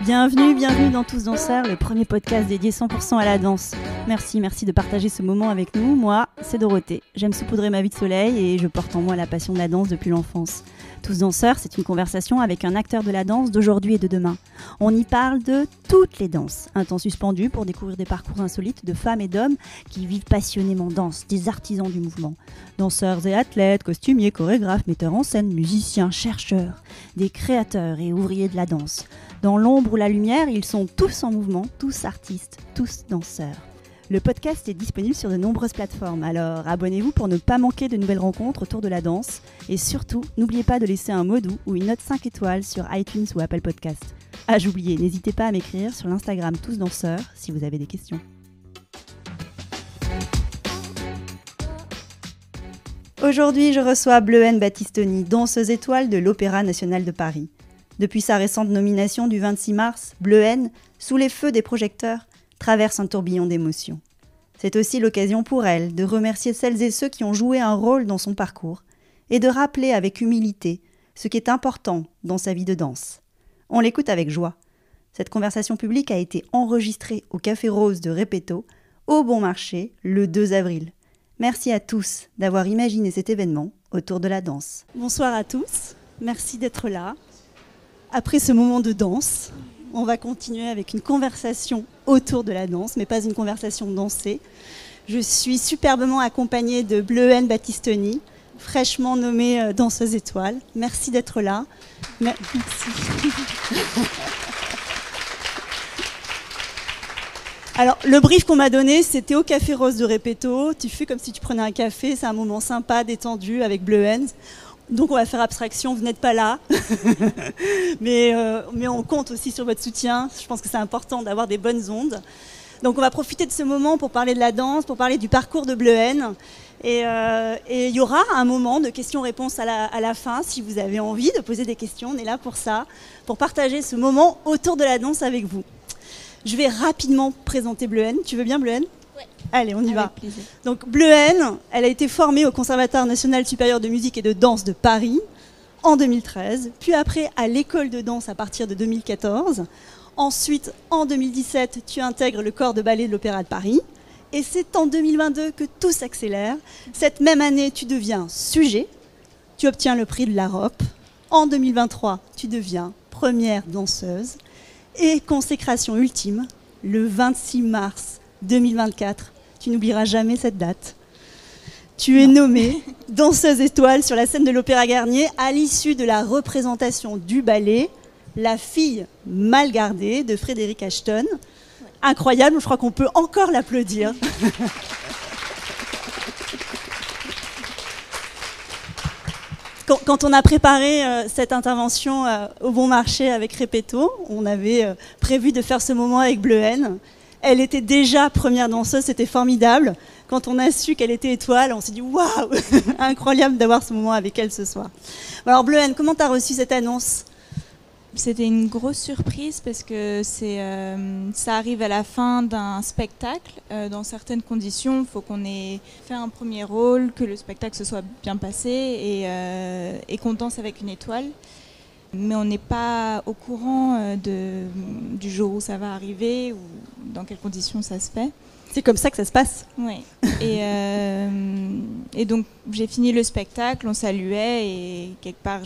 Bienvenue dans Tous Danseurs, le premier podcast dédié 100% à la danse. Merci de partager ce moment avec nous. Moi, c'est Dorothée. J'aime saupoudrer ma vie de soleil et je porte en moi la passion de la danse depuis l'enfance. Tous Danseurs, c'est une conversation avec un acteur de la danse d'aujourd'hui et de demain. On y parle de toutes les danses. Un temps suspendu pour découvrir des parcours insolites de femmes et d'hommes qui vivent passionnément danse, des artisans du mouvement. Danseurs et athlètes, costumiers, chorégraphes, metteurs en scène, musiciens, chercheurs, des créateurs et ouvriers de la danse. Dans l'ombre ou la lumière, ils sont tous en mouvement, tous artistes, tous danseurs. Le podcast est disponible sur de nombreuses plateformes, alors abonnez-vous pour ne pas manquer de nouvelles rencontres autour de la danse. Et surtout, n'oubliez pas de laisser un mot doux ou une note 5 étoiles sur iTunes ou Apple Podcast. Ah, j'oubliais, n'hésitez pas à m'écrire sur l'Instagram Tous Danseurs si vous avez des questions. Aujourd'hui, je reçois Bleuen Battistoni, danseuse étoile de l'Opéra national de Paris. Depuis sa récente nomination du 26 mars, Bleuen, sous les feux des projecteurs, traverse un tourbillon d'émotions. C'est aussi l'occasion pour elle de remercier celles et ceux qui ont joué un rôle dans son parcours et de rappeler avec humilité ce qui est important dans sa vie de danse. On l'écoute avec joie. Cette conversation publique a été enregistrée au Café Rose de Repetto, au Bon Marché, le 2 avril. Merci à tous d'avoir imaginé cet événement autour de la danse. Bonsoir à tous, merci d'être là. Après ce moment de danse, on va continuer avec une conversation autour de la danse, mais pas une conversation dansée. Je suis superbement accompagnée de Bleuen Battistoni, fraîchement nommée danseuse étoile. Merci d'être là. Merci. Alors, le brief qu'on m'a donné, c'était au Café Rose de Repetto. Tu fais comme si tu prenais un café, c'est un moment sympa, détendu, avec Bleuen. Donc on va faire abstraction, vous n'êtes pas là, mais on compte aussi sur votre soutien. Je pense que c'est important d'avoir des bonnes ondes. Donc on va profiter de ce moment pour parler de la danse, pour parler du parcours de Bleuen. Et il y aura un moment de questions-réponses à la fin. Si vous avez envie de poser des questions, on est là pour ça, pour partager ce moment autour de la danse avec vous. Je vais rapidement présenter Bleuen. Tu veux bien, Bleuen ? Ouais. Allez, on y va. Avec plaisir. Donc Bleuen, elle a été formée au Conservatoire national supérieur de musique et de danse de Paris en 2013, puis après à l'école de danse à partir de 2014. Ensuite, en 2017, tu intègres le corps de ballet de l'Opéra de Paris. Et c'est en 2022 que tout s'accélère. Cette même année, tu deviens sujet. Tu obtiens le prix de la ROP. En 2023, tu deviens première danseuse. Et consécration ultime, le 26 mars 2024, tu n'oublieras jamais cette date. Tu es nommée danseuse étoile sur la scène de l'Opéra Garnier à l'issue de la représentation du ballet La fille mal gardée de Frédéric Ashton. Incroyable, je crois qu'on peut encore l'applaudir. Quand on a préparé cette intervention au Bon Marché avec Repetto, on avait prévu de faire ce moment avec Bleuen. Elle était déjà première danseuse, c'était formidable. Quand on a su qu'elle était étoile, on s'est dit « Waouh !» Incroyable d'avoir ce moment avec elle ce soir. Alors Bleuen, comment tu as reçu cette annonce ? C'était une grosse surprise parce que ça arrive à la fin d'un spectacle. Dans certaines conditions, il faut qu'on ait fait un premier rôle, que le spectacle se soit bien passé et qu'on danse avec une étoile. Mais on n'est pas au courant du jour où ça va arriver ou dans quelles conditions ça se fait. C'est comme ça que ça se passe. Oui. Et donc j'ai fini le spectacle, on saluait et quelque part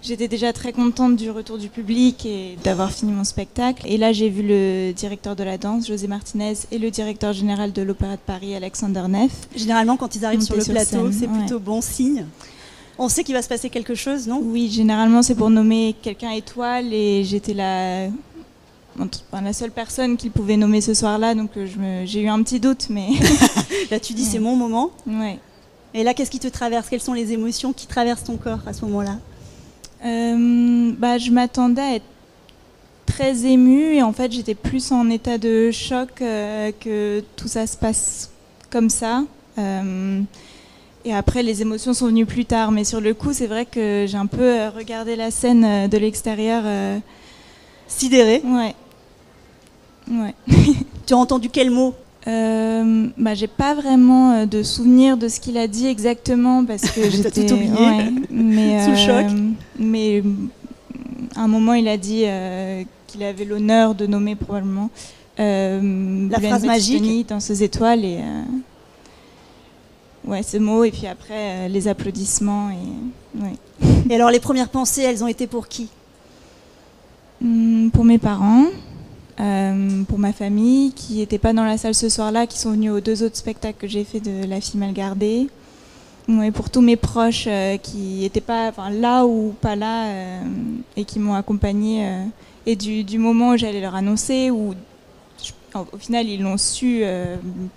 j'étais déjà très contente du retour du public et d'avoir fini mon spectacle. Et là, j'ai vu le directeur de la danse, José Martinez, et le directeur général de l'Opéra de Paris, Alexander Neff. Généralement, quand ils arrivent sur le plateau, scène, c'est plutôt bon signe. On sait qu'il va se passer quelque chose, non ? Oui, généralement, c'est pour nommer quelqu'un étoile. Et j'étais la seule personne qu'ils pouvaient nommer ce soir-là. Donc, j'ai eu un petit doute, mais... Là, tu dis, c'est mon moment. Ouais. Et là, qu'est-ce qui te traverse ? Quelles sont les émotions qui traversent ton corps à ce moment-là ? Je m'attendais à être très émue et en fait j'étais plus en état de choc que tout ça se passe comme ça. Et après les émotions sont venues plus tard, mais sur le coup c'est vrai que j'ai un peu regardé la scène de l'extérieur. Sidérée ? Ouais. Tu as entendu quel mot ? J'ai pas vraiment de souvenir de ce qu'il a dit exactement parce que j'étais tout oublié, mais, sous le choc. Mais À un moment, il a dit qu'il avait l'honneur de nommer probablement la phrase magique, Danseuse étoile, et ouais, ce mot, et puis après les applaudissements. Et alors les premières pensées, elles ont été pour qui? Pour mes parents, pour ma famille qui n'étaient pas dans la salle ce soir-là, qui sont venus aux 2 autres spectacles que j'ai fait de La fille mal gardée. Ouais, pour tous mes proches qui n'étaient pas là ou pas là et qui m'ont accompagnée. Et du moment où j'allais leur annoncer, au final ils l'ont su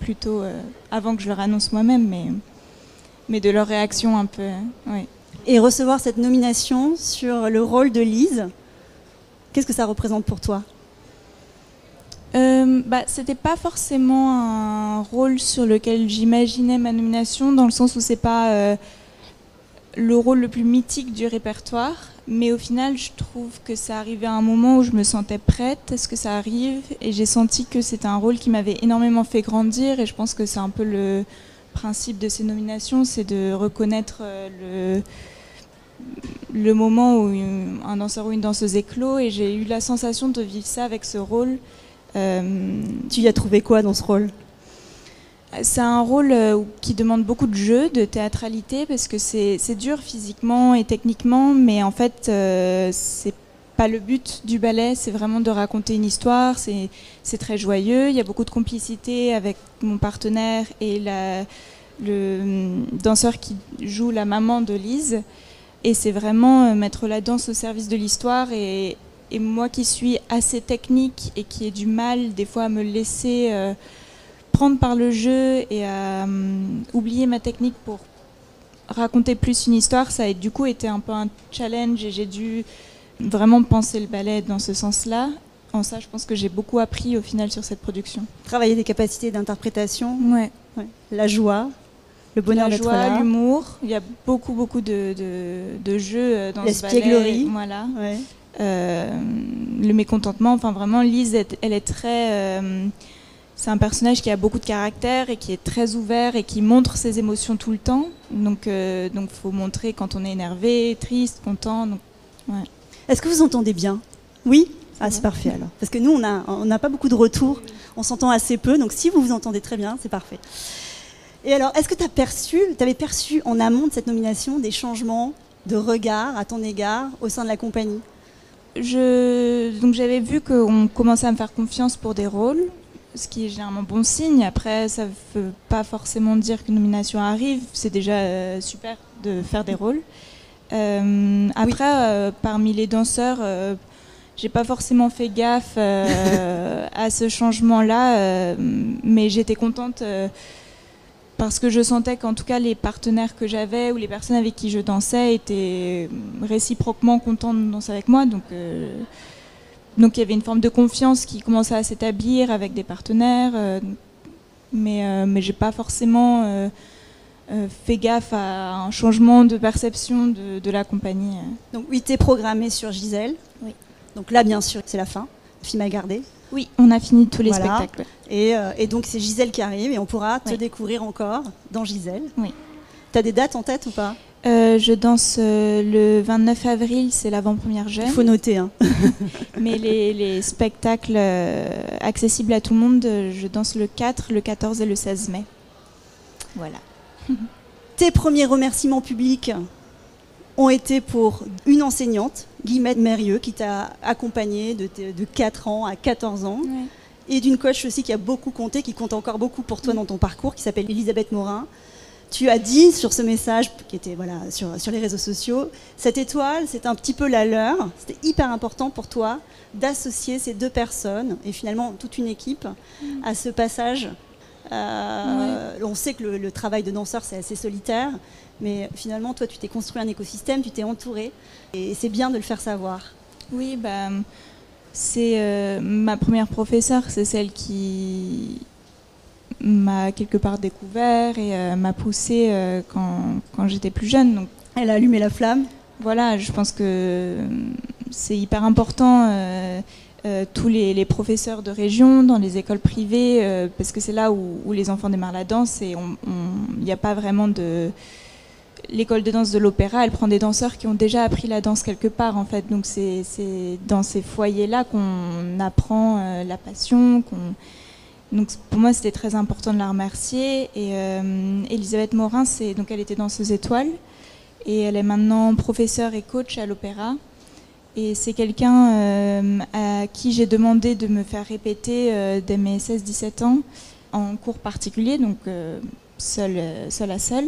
plutôt avant que je leur annonce moi-même, mais de leur réaction un peu. Ouais. Et recevoir cette nomination sur le rôle de Lise, qu'est-ce que ça représente pour toi? C'était pas forcément un rôle sur lequel j'imaginais ma nomination, dans le sens où c'est pas le rôle le plus mythique du répertoire, mais au final je trouve que ça arrivait à un moment où je me sentais prête à ce que ça arrive, et j'ai senti que c'était un rôle qui m'avait énormément fait grandir, et je pense que c'est un peu le principe de ces nominations, c'est de reconnaître le moment où un danseur ou une danseuse éclot, et j'ai eu la sensation de vivre ça avec ce rôle. Tu y as trouvé quoi dans ce rôle? C'est un rôle qui demande beaucoup de jeu, de théâtralité, parce que c'est dur physiquement et techniquement, mais en fait c'est pas le but du ballet, c'est vraiment de raconter une histoire, c'est très joyeux, il y a beaucoup de complicité avec mon partenaire et le danseur qui joue la maman de Lise, et c'est vraiment mettre la danse au service de l'histoire, et moi qui suis assez technique et qui ai du mal des fois à me laisser prendre par le jeu et à oublier ma technique pour raconter plus une histoire, ça a du coup été un peu un challenge, et j'ai dû vraiment penser le ballet dans ce sens-là. En ça, je pense que j'ai beaucoup appris au final sur cette production. Travailler des capacités d'interprétation, ouais. La joie, le bonheur d'être là. La joie, l'humour, il y a beaucoup de jeux dans ce ballet. L'espièglerie. Voilà. Ouais. Le mécontentement, enfin vraiment Lise, elle est très c'est un personnage qui a beaucoup de caractère et qui est très ouvert et qui montre ses émotions tout le temps, donc faut montrer quand on est énervé, triste, content, donc, ouais. Est-ce que vous entendez bien? Oui. Ah, c'est parfait alors, parce que nous on n'a pas beaucoup de retours, on s'entend assez peu, donc si vous vous entendez très bien, c'est parfait. Et alors, est-ce que tu avais perçu en amont de cette nomination des changements de regard à ton égard au sein de la compagnie? Donc j'avais vu qu'on commençait à me faire confiance pour des rôles, ce qui est généralement bon signe. Après, ça ne veut pas forcément dire qu'une nomination arrive, c'est déjà super de faire des rôles. Après, parmi les danseurs, j'ai pas forcément fait gaffe à ce changement-là, mais j'étais contente parce que je sentais qu'en tout cas les partenaires que j'avais ou les personnes avec qui je dansais étaient réciproquement contents de danser avec moi, donc il y avait une forme de confiance qui commençait à s'établir avec des partenaires, mais j'ai pas forcément fait gaffe à un changement de perception de la compagnie. Donc oui, tu es programmée sur Giselle. Oui. Donc là, bien sûr, c'est la fin. Film à garder. Oui, on a fini tous les spectacles. Et donc c'est Giselle qui arrive et on pourra te découvrir encore dans Giselle. Oui. Tu as des dates en tête ou pas? Je danse le 29 avril, c'est l'avant-première jeune. Il faut noter. Hein. Mais les spectacles accessibles à tout le monde, je danse le 4, le 14 et le 16 mai. Voilà. Tes premiers remerciements publics ont été pour une enseignante, Guillemette Mérieux, qui t'a accompagnée de 4 ans à 14 ans, et d'une coach aussi qui a beaucoup compté, qui compte encore beaucoup pour toi dans ton parcours, qui s'appelle Elisabeth Morin. Tu as dit sur ce message, qui était sur les réseaux sociaux, cette étoile, c'est un petit peu la leur. C'était hyper important pour toi d'associer ces 2 personnes, et finalement toute une équipe, à ce passage. On sait que le travail de danseur, c'est assez solitaire, mais finalement, toi, tu t'es construit un écosystème, tu t'es entouré, et c'est bien de le faire savoir. Oui, c'est ma première professeure, c'est celle qui m'a quelque part découvert et m'a poussée quand j'étais plus jeune. Donc, elle a allumé la flamme. Voilà, je pense que c'est hyper important. Tous les professeurs de région, dans les écoles privées, parce que c'est là où les enfants démarrent la danse et il n'y a pas vraiment l'école de danse de l'opéra, elle prend des danseurs qui ont déjà appris la danse quelque part, en fait. Donc c'est dans ces foyers-là qu'on apprend la passion. Donc pour moi, c'était très important de la remercier. Et Elisabeth Morin, donc elle était danseuse étoile. Et elle est maintenant professeure et coach à l'opéra. Et c'est quelqu'un à qui j'ai demandé de me faire répéter dès mes 16-17 ans en cours particulier, donc seul à seul.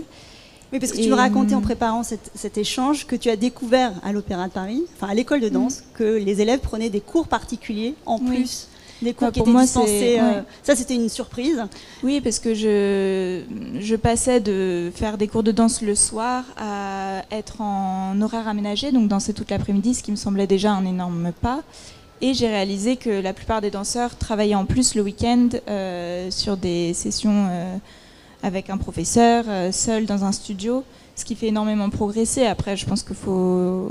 Oui, parce que tu me racontais en préparant cet échange que tu as découvert à l'Opéra de Paris, enfin à l'école de danse, que les élèves prenaient des cours particuliers en plus des cours qui étaient dispensés. Ça, c'était une surprise. Oui, parce que je passais de faire des cours de danse le soir à être en horaire aménagé, donc danser toute l'après-midi, ce qui me semblait déjà un énorme pas. Et j'ai réalisé que la plupart des danseurs travaillaient en plus le week-end sur des sessions avec un professeur, seul dans un studio, ce qui fait énormément progresser. Après, je pense qu'il faut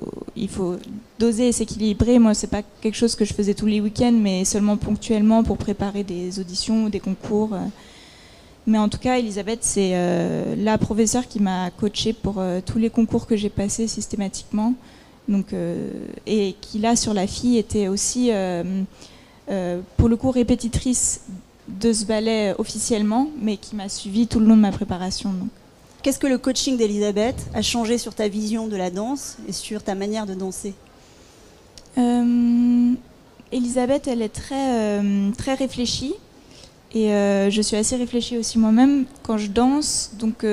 doser et s'équilibrer. Moi, c'est pas quelque chose que je faisais tous les week-ends, mais seulement ponctuellement pour préparer des auditions ou des concours. Mais en tout cas, Elisabeth, c'est la professeure qui m'a coachée pour tous les concours que j'ai passés systématiquement. Donc, et qui, là, sur la fille, était aussi, pour le coup, répétitrice de ce ballet officiellement, mais qui m'a suivie tout le long de ma préparation. Donc. Qu'est-ce que le coaching d'Elisabeth a changé sur ta vision de la danse et sur ta manière de danser ? Elisabeth, elle est très réfléchie, et je suis assez réfléchie aussi moi-même quand je danse, donc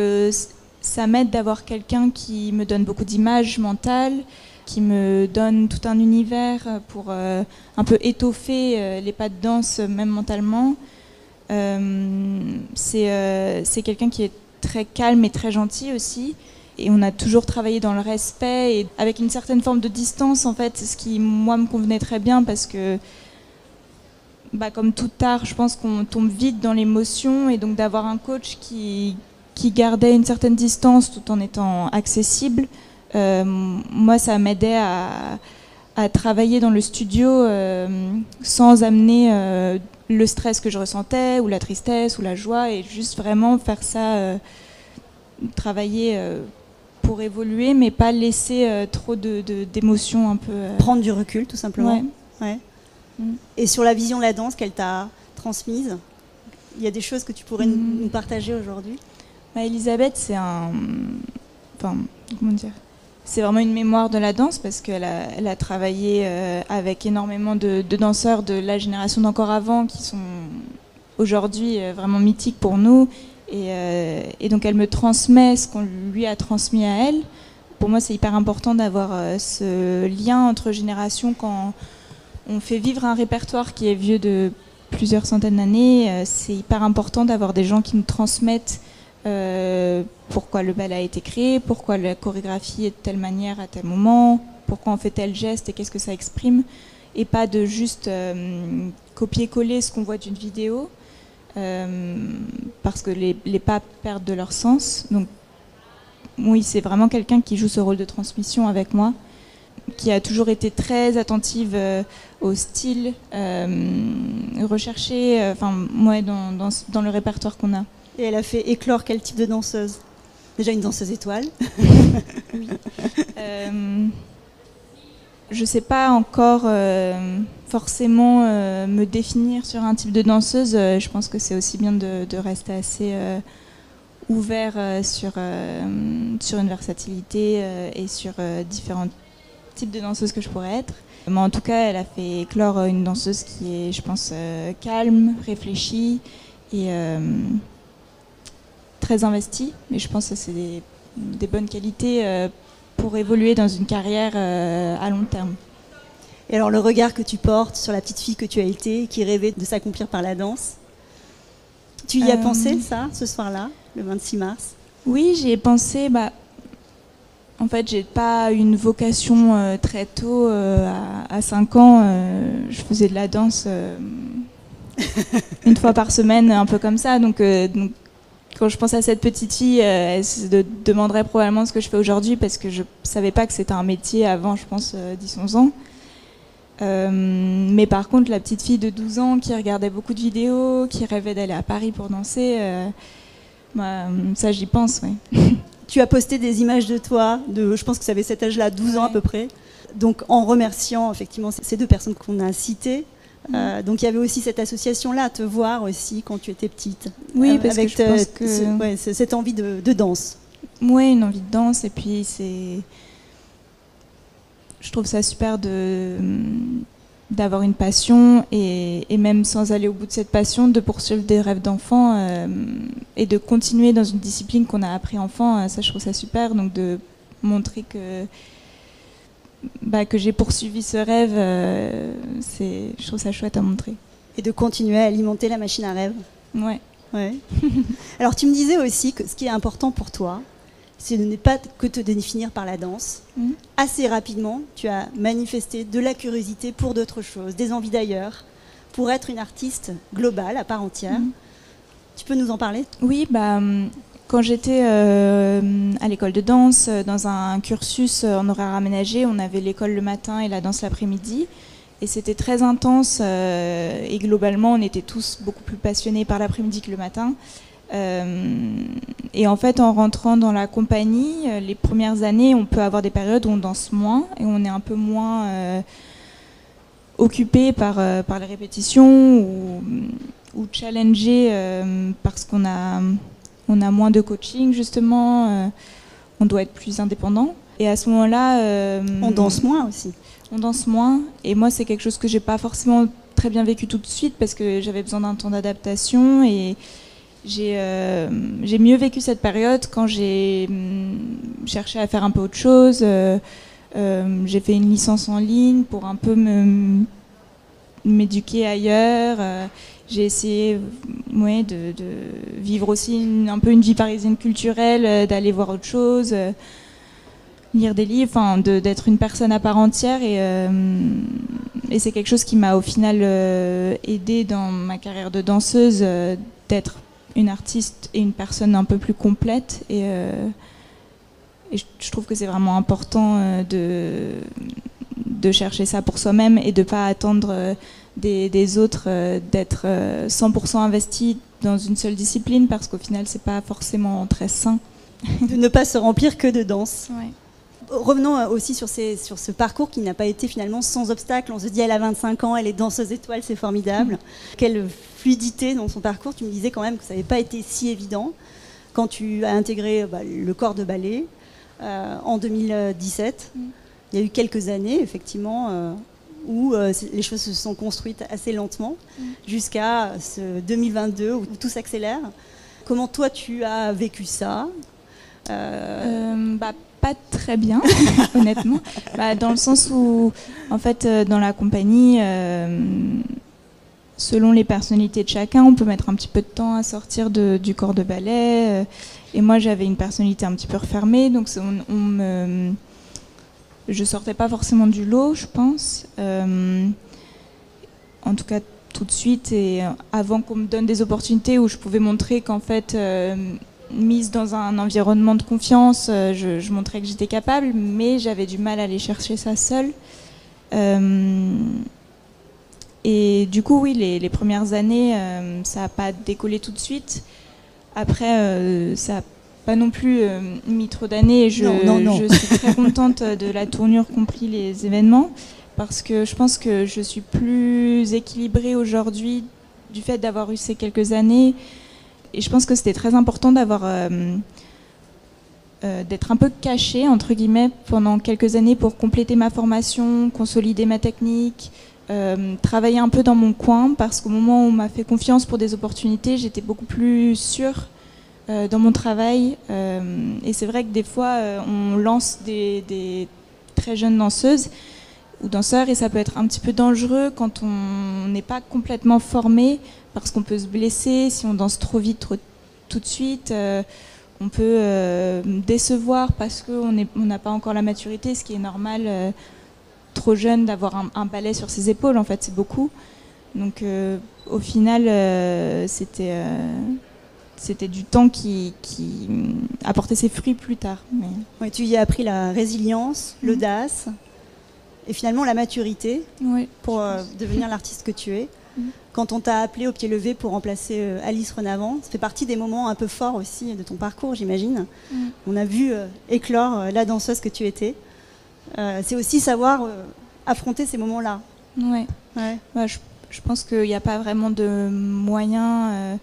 ça m'aide d'avoir quelqu'un qui me donne beaucoup d'images mentales, qui me donne tout un univers pour un peu étoffer les pas de danse, même mentalement. C'est quelqu'un qui est très calme et très gentil aussi. Et on a toujours travaillé dans le respect et avec une certaine forme de distance, en fait, ce qui, moi, me convenait très bien parce que, comme tout art, je pense qu'on tombe vite dans l'émotion et donc d'avoir un coach qui gardait une certaine distance tout en étant accessible, moi, ça m'aidait à travailler dans le studio sans amener le stress que je ressentais, ou la tristesse, ou la joie, et juste vraiment faire ça, travailler pour évoluer, mais pas laisser trop d'émotions un peu... Prendre du recul, tout simplement. Ouais. Et sur la vision de la danse qu'elle t'a transmise, il y a des choses que tu pourrais nous partager aujourd'hui ? Elisabeth, c'est comment dire ? C'est vraiment une mémoire de la danse parce qu'elle a travaillé avec énormément de danseurs de la génération d'encore avant qui sont aujourd'hui vraiment mythiques pour nous. Et donc elle me transmet ce qu'on lui a transmis à elle. Pour moi, c'est hyper important d'avoir ce lien entre générations quand on fait vivre un répertoire qui est vieux de plusieurs centaines d'années. C'est hyper important d'avoir des gens qui nous transmettent pourquoi le ballet a été créé, pourquoi la chorégraphie est de telle manière à tel moment, pourquoi on fait tel geste et qu'est-ce que ça exprime, et pas de juste copier-coller ce qu'on voit d'une vidéo, parce que les pas perdent de leur sens. Donc oui, c'est vraiment quelqu'un qui joue ce rôle de transmission avec moi, qui a toujours été très attentive au style recherché, dans le répertoire qu'on a. Et elle a fait éclore quel type de danseuse ? Déjà une danseuse étoile. Oui. Je ne sais pas encore forcément me définir sur un type de danseuse. Je pense que c'est aussi bien de rester assez ouvert sur une versatilité et sur différents types de danseuses que je pourrais être. Mais en tout cas, elle a fait éclore une danseuse qui est, je pense, calme, réfléchie et très investie. Et je pense que c'est des bonnes qualités pour évoluer dans une carrière à long terme. Et alors le regard que tu portes sur la petite fille que tu as été, qui rêvait de s'accomplir par la danse, tu y as pensé ça, ce soir-là, le 26 mars ? Oui, j'y ai pensé. En fait, j'ai pas eu une vocation très tôt. À 5 ans, je faisais de la danse une fois par semaine, un peu comme ça. Donc quand je pense à cette petite fille, elle se demanderait probablement ce que je fais aujourd'hui parce que je savais pas que c'était un métier avant, je pense, 10-11 ans. Mais par contre, la petite fille de 12 ans qui regardait beaucoup de vidéos, qui rêvait d'aller à Paris pour danser, ça j'y pense, oui. Tu as posté des images de toi, je pense que ça avait cet âge-là, 12 ans à peu près. Donc en remerciant effectivement ces deux personnes qu'on a citées. Donc il y avait aussi cette association-là, te voir aussi quand tu étais petite. Oui, parce avec que je pense que... cette envie de danse. Oui, une envie de danse. Et puis je trouve ça super d'avoir une passion et même sans aller au bout de cette passion, de poursuivre des rêves d'enfant et de continuer dans une discipline qu'on a appris enfant. Ça, je trouve ça super. Donc de montrer que j'ai poursuivi ce rêve, je trouve ça chouette à montrer. Et de continuer à alimenter la machine à rêve. Ouais. Alors tu me disais aussi que ce qui est important pour toi, ce n'est pas que te définir par la danse. Assez rapidement, tu as manifesté de la curiosité pour d'autres choses, des envies d'ailleurs, pour être une artiste globale, à part entière. Tu peux nous en parler ? Oui, quand j'étais à l'école de danse, dans un cursus en horaire aménagé, on avait l'école le matin et la danse l'après-midi. Et c'était très intense et globalement, on était tous beaucoup plus passionnés par l'après-midi que le matin. Et en fait, en rentrant dans la compagnie, les premières années, on peut avoir des périodes où on danse moins et on est un peu moins occupé par les répétitions ou challengé parce qu'on a moins de coaching justement, on doit être plus indépendant. Et à ce moment-là... on danse moins aussi. On danse moins et moi c'est quelque chose que j'ai pas forcément très bien vécu tout de suite parce que j'avais besoin d'un temps d'adaptation et j'ai mieux vécu cette période quand j'ai cherché à faire un peu autre chose. J'ai fait une licence en ligne pour un peu m'éduquer ailleurs. J'ai essayé de vivre aussi un peu une vie parisienne culturelle, d'aller voir autre chose, lire des livres, d'être une personne à part entière. Et c'est quelque chose qui m'a au final aidée dans ma carrière de danseuse, d'être une artiste et une personne un peu plus complète. Et je trouve que c'est vraiment important de chercher ça pour soi-même et de ne pas attendre des autres d'être 100% investi dans une seule discipline parce qu'au final c'est pas forcément très sain. De ne pas se remplir que de danse. Ouais. Revenons aussi sur ce parcours qui n'a pas été finalement sans obstacle. On se dit elle a 25 ans, elle est danseuse étoile, c'est formidable. Quelle fluidité dans son parcours. Tu me disais quand même que ça n'avait pas été si évident quand tu as intégré le corps de ballet en 2017. Il y a eu quelques années effectivement où les choses se sont construites assez lentement jusqu'à ce 2022 où tout s'accélère. Comment toi tu as vécu ça ? Pas très bien, honnêtement. Dans le sens où, en fait, dans la compagnie, selon les personnalités de chacun, on peut mettre un petit peu de temps à sortir du corps de ballet. Et moi, j'avais une personnalité un petit peu refermée, donc je sortais pas forcément du lot, je pense. En tout cas, tout de suite, et avant qu'on me donne des opportunités où je pouvais montrer qu'en fait... mise dans un environnement de confiance, je montrais que j'étais capable, mais j'avais du mal à aller chercher ça seule. Et du coup, oui, les premières années, ça n'a pas décollé tout de suite. Après, ça n'a pas non plus mis trop d'années. Non. Je suis très contente de la tournure qu'ont pris les événements, parce que je pense que je suis plus équilibrée aujourd'hui du fait d'avoir eu ces quelques années. Et je pense que c'était très important d'être un peu cachée, entre guillemets, pendant quelques années pour compléter ma formation, consolider ma technique, travailler un peu dans mon coin, parce qu'au moment où on m'a fait confiance pour des opportunités, j'étais beaucoup plus sûre dans mon travail. Et c'est vrai que des fois, on lance des très jeunes danseuses ou danseurs et ça peut être un petit peu dangereux quand on n'est pas complètement formé, parce qu'on peut se blesser si on danse trop vite, tout de suite. On peut décevoir parce qu'on n'a pas encore la maturité, ce qui est normal, trop jeune, d'avoir un balai sur ses épaules, en fait, c'est beaucoup. Donc au final, c'était du temps qui apportait ses fruits plus tard. Mais... Ouais, tu y as appris la résilience, l'audace, et finalement la maturité Oui. pour devenir l'artiste que tu es. Quand on t'a appelé au pied levé pour remplacer Alice Renavant, ça fait partie des moments un peu forts aussi de ton parcours, j'imagine. On a vu éclore la danseuse que tu étais. C'est aussi savoir affronter ces moments-là. Ouais. Bah, je pense qu'il n'y a pas vraiment de moyens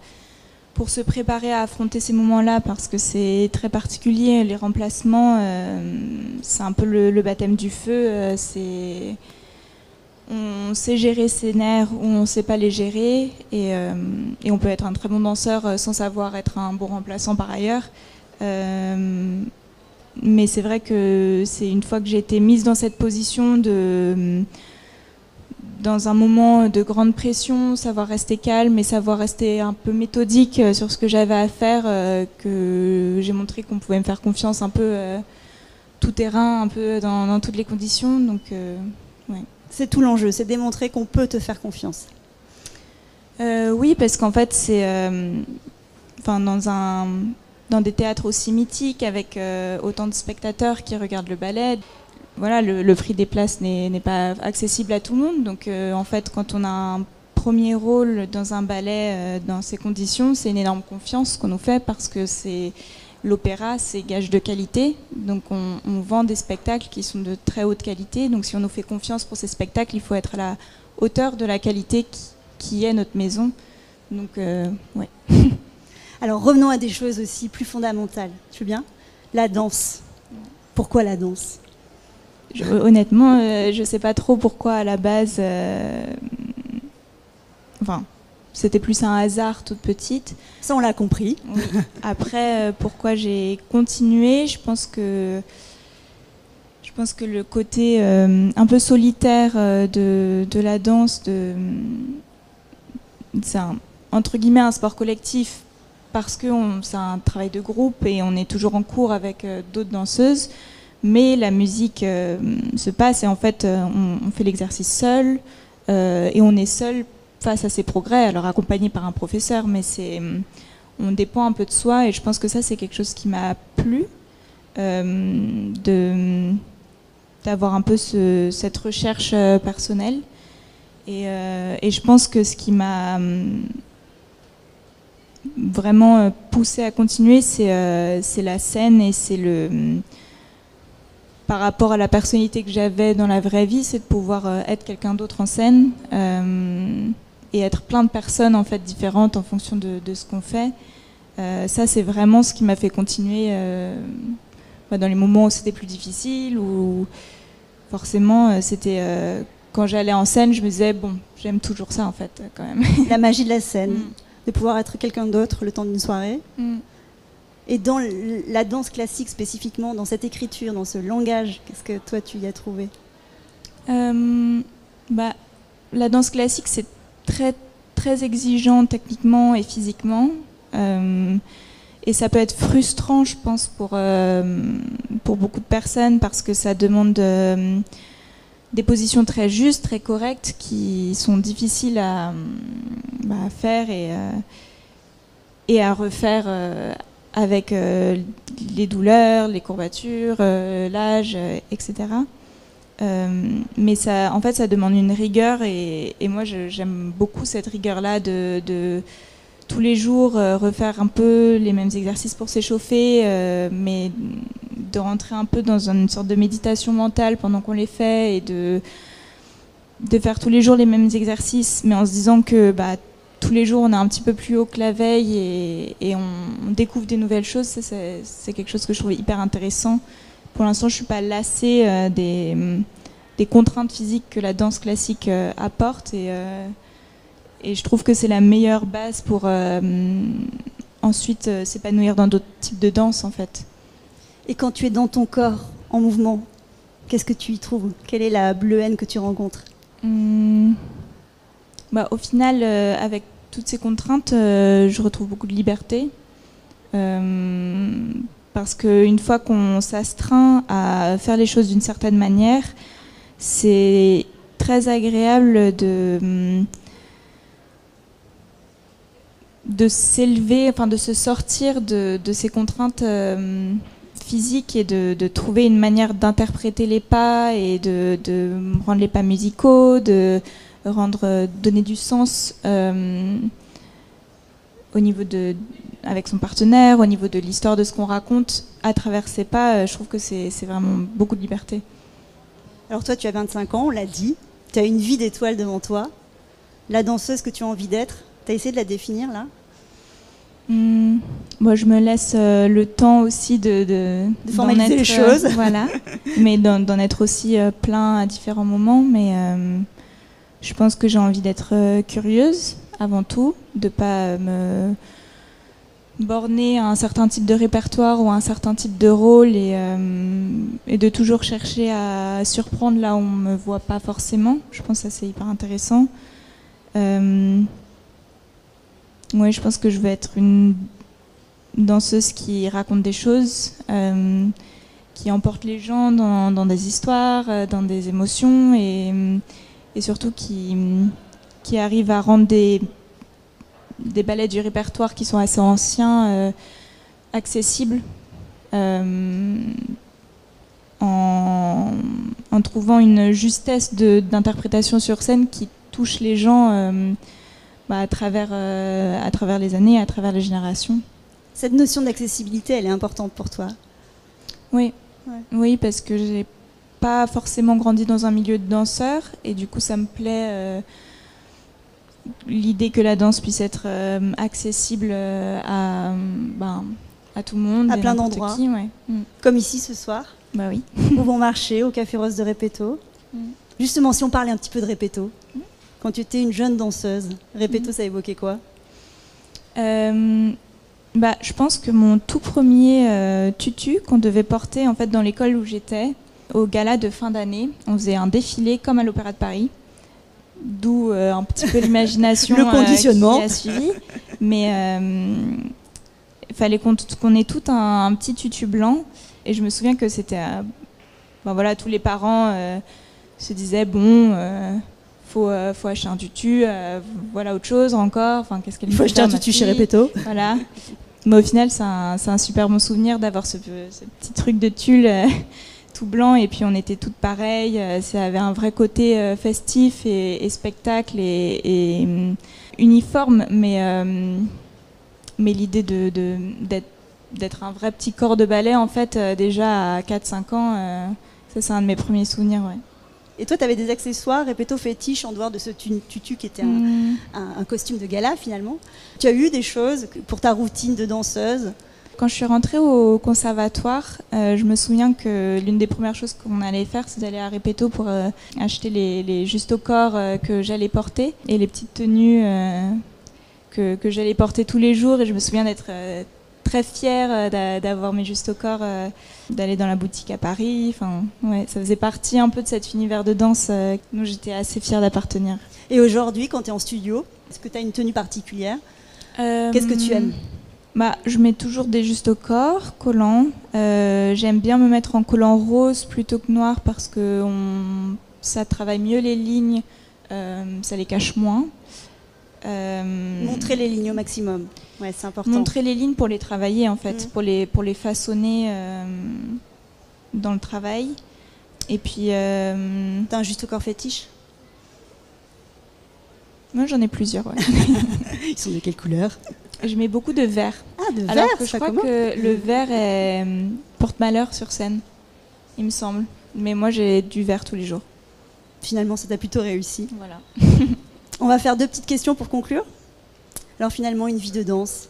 pour se préparer à affronter ces moments-là parce que c'est très particulier. Les remplacements, c'est un peu le baptême du feu. On sait gérer ses nerfs ou on ne sait pas les gérer et on peut être un très bon danseur sans savoir être un bon remplaçant par ailleurs. Mais c'est vrai que c'est une fois que j'ai été mise dans cette position dans un moment de grande pression, savoir rester calme et savoir rester un peu méthodique sur ce que j'avais à faire, que j'ai montré qu'on pouvait me faire confiance un peu tout terrain, un peu dans toutes les conditions. Donc, ouais. C'est tout l'enjeu, c'est démontrer qu'on peut te faire confiance. Oui, parce qu'en fait, c'est dans des théâtres aussi mythiques, avec autant de spectateurs qui regardent le ballet, voilà, le prix des places n'est pas accessible à tout le monde. Donc, en fait, quand on a un premier rôle dans un ballet dans ces conditions, c'est une énorme confiance qu'on nous fait parce que l'opéra, c'est gage de qualité. Donc, on vend des spectacles qui sont de très haute qualité. Donc, si on nous fait confiance pour ces spectacles, il faut être à la hauteur de la qualité qui est notre maison. Donc, ouais. Alors, revenons à des choses aussi plus fondamentales. Tu veux bien ? La danse. Pourquoi la danse ? Honnêtement, je ne sais pas trop pourquoi à la base. C'était plus un hasard toute petite. Ça, on l'a compris. Oui. Après, pourquoi j'ai continué, je pense que le côté un peu solitaire de la danse, c'est entre guillemets un sport collectif parce que c'est un travail de groupe et on est toujours en cours avec d'autres danseuses. Mais la musique se passe et en fait, on fait l'exercice seul et on est seul face à ses progrès, alors accompagné par un professeur, mais on dépend un peu de soi et je pense que ça, c'est quelque chose qui m'a plu, d'avoir un peu cette recherche personnelle. Et je pense que ce qui m'a vraiment poussée à continuer, c'est la scène et c'est par rapport à la personnalité que j'avais dans la vraie vie, c'est de pouvoir être quelqu'un d'autre en scène et être plein de personnes en fait différentes en fonction de ce qu'on fait. Ça, c'est vraiment ce qui m'a fait continuer dans les moments où c'était plus difficile, où forcément c'était quand j'allais en scène, je me disais bon, j'aime toujours ça en fait quand même. La magie de la scène, de pouvoir être quelqu'un d'autre le temps d'une soirée. Et dans la danse classique spécifiquement, dans cette écriture, dans ce langage, qu'est-ce que toi tu y as trouvé ? La danse classique, c'est très, très exigeant techniquement et physiquement. Et ça peut être frustrant, je pense, pour beaucoup de personnes parce que ça demande des positions très justes, très correctes, qui sont difficiles à faire et à refaire avec les douleurs, les courbatures, l'âge, etc. Mais ça, en fait, ça demande une rigueur et moi, j'aime beaucoup cette rigueur-là de tous les jours refaire un peu les mêmes exercices pour s'échauffer, mais de rentrer un peu dans une sorte de méditation mentale pendant qu'on les fait et de faire tous les jours les mêmes exercices, mais en se disant que tous les jours on est un petit peu plus haut que la veille et on découvre des nouvelles choses. Ça, c'est quelque chose que je trouve hyper intéressant. Pour l'instant, je ne suis pas lassée des contraintes physiques que la danse classique apporte et je trouve que c'est la meilleure base pour ensuite s'épanouir dans d'autres types de danse en fait. Et quand tu es dans ton corps, en mouvement, qu'est-ce que tu y trouves ? Quelle est la bleuenne que tu rencontres ? Au final, avec toutes ces contraintes, je retrouve beaucoup de liberté. Parce qu'une fois qu'on s'astreint à faire les choses d'une certaine manière, c'est très agréable de s'élever, enfin de se sortir de ces contraintes physique et de trouver une manière d'interpréter les pas et de rendre les pas musicaux, donner du sens au niveau avec son partenaire, au niveau de l'histoire de ce qu'on raconte à travers ses pas. Je trouve que c'est vraiment beaucoup de liberté. Alors toi, tu as 25 ans, on l'a dit, tu as une vie d'étoile devant toi. La danseuse que tu as envie d'être, tu as essayé de la définir là? Moi, je me laisse le temps aussi de formaliser les choses. Voilà, mais d'en être aussi plein à différents moments. Mais je pense que j'ai envie d'être curieuse avant tout, de ne pas me borner à un certain type de répertoire ou à un certain type de rôle et de toujours chercher à surprendre là où on ne me voit pas forcément. Je pense que ça, c'est hyper intéressant. Oui, je pense que je veux être une danseuse qui raconte des choses, qui emporte les gens dans des histoires, dans des émotions et surtout qui arrive à rendre des ballets du répertoire qui sont assez anciens accessibles en trouvant une justesse d'interprétation sur scène qui touche les gens à travers les années, à travers les générations. Cette notion d'accessibilité, elle est importante pour toi? Oui, ouais. Oui, parce que j'ai pas forcément grandi dans un milieu de danseurs et du coup ça me plaît l'idée que la danse puisse être accessible à tout le monde, à plein d'endroits, ouais. Comme ici ce soir. Bah oui. Au Bon Marché, au Café Rose de Repetto. Justement, si on parlait un petit peu de Repetto. Quand tu étais une jeune danseuse, Repetto, ça évoquait quoi? Je pense que mon tout premier tutu qu'on devait porter en fait dans l'école où j'étais, au gala de fin d'année, on faisait un défilé comme à l'Opéra de Paris, d'où un petit peu l'imagination le conditionnement qui a suivi. Mais il fallait qu'on ait tout un petit tutu blanc, et je me souviens que c'était, tous les parents se disaient faut acheter un tutu, voilà autre chose encore. Enfin, qu'est-ce qu'elle faut acheter un tutu chez Repetto. Voilà. Mais au final, c'est un super bon souvenir d'avoir ce petit truc de tulle tout blanc, et puis on était toutes pareilles. Ça avait un vrai côté festif et spectacle et uniforme, mais l'idée d'être un vrai petit corps de ballet, en fait, déjà à 4-5 ans, ça c'est un de mes premiers souvenirs, ouais. Et toi, tu avais des accessoires Repetto fétiche en dehors de ce tutu qui était un costume de gala finalement. Tu as eu des choses pour ta routine de danseuse? Quand je suis rentrée au conservatoire, je me souviens que l'une des premières choses qu'on allait faire, c'est d'aller à Repetto pour acheter les juste-au-corps que j'allais porter et les petites tenues que j'allais porter tous les jours. Et je me souviens d'être très fière d'avoir mes juste-au-corps, d'aller dans la boutique à Paris. Enfin, ouais, ça faisait partie un peu de cet univers de danse dont j'étais assez fière d'appartenir. Et aujourd'hui, quand tu es en studio, est-ce que tu as une tenue particulière? Qu'est-ce que tu aimes? Je mets toujours des juste-au-corps, collants. J'aime bien me mettre en collant rose plutôt que noir parce que ça travaille mieux les lignes, ça les cache moins. Montrer les lignes au maximum, ouais, c'est important. Montrer les lignes pour les travailler en fait, pour les façonner dans le travail. Et puis... T'as un juste-au-corps fétiche? Moi j'en ai plusieurs, ouais. Ils sont de quelle couleur? Je mets beaucoup de vert. Ah, de vert. Alors que je crois que le vert porte malheur sur scène, il me semble. Mais moi j'ai du vert tous les jours. Finalement ça t'a plutôt réussi. Voilà. On va faire 2 petites questions pour conclure. Alors finalement, une vie de danse,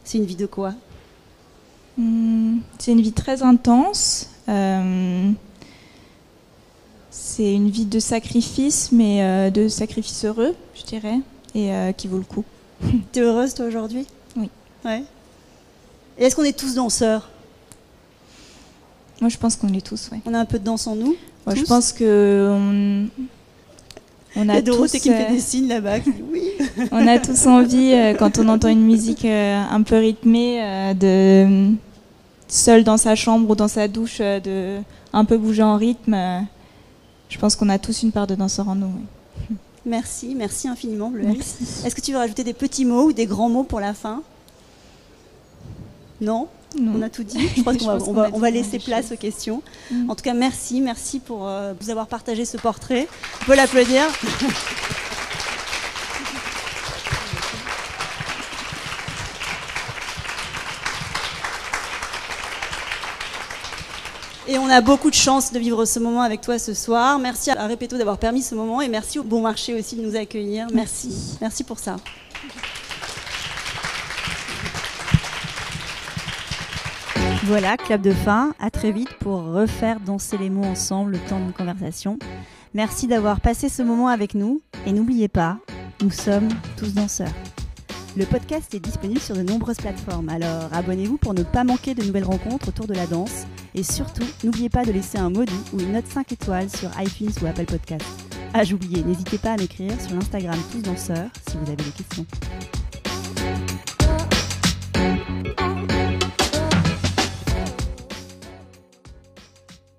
c'est une vie de quoi? C'est une vie très intense. C'est une vie de sacrifice, mais de sacrifice heureux, je dirais, et qui vaut le coup. T'es heureuse toi aujourd'hui? Oui. Ouais. Et est-ce qu'on est tous danseurs? Moi je pense qu'on l'est tous, oui. On a un peu de danse en nous? Moi, je pense que... Il y a Dorothée qui me fait des signes là-bas. Oui. On a tous envie, quand on entend une musique un peu rythmée, seul dans sa chambre ou dans sa douche, de un peu bouger en rythme. Je pense qu'on a tous une part de danseur en nous. Oui. Merci infiniment, Bleuette. Merci. Est-ce que tu veux rajouter des petits mots ou des grands mots pour la fin? Non? On a tout dit. Je pense qu'on va laisser place aux questions. En tout cas, merci pour vous avoir partagé ce portrait. On peut l'applaudir. Et on a beaucoup de chance de vivre ce moment avec toi ce soir. Merci à Repetto d'avoir permis ce moment et merci au Bon Marché aussi de nous accueillir. Merci pour ça. Voilà, clap de fin. À très vite pour refaire danser les mots ensemble le temps d'une conversation. Merci d'avoir passé ce moment avec nous. Et n'oubliez pas, nous sommes tous danseurs. Le podcast est disponible sur de nombreuses plateformes, alors abonnez-vous pour ne pas manquer de nouvelles rencontres autour de la danse. Et surtout, n'oubliez pas de laisser un mot doux ou une note 5 étoiles sur iTunes ou Apple Podcasts. Ah, j'oubliais, n'hésitez pas à m'écrire sur l'Instagram Tous Danseurs si vous avez des questions.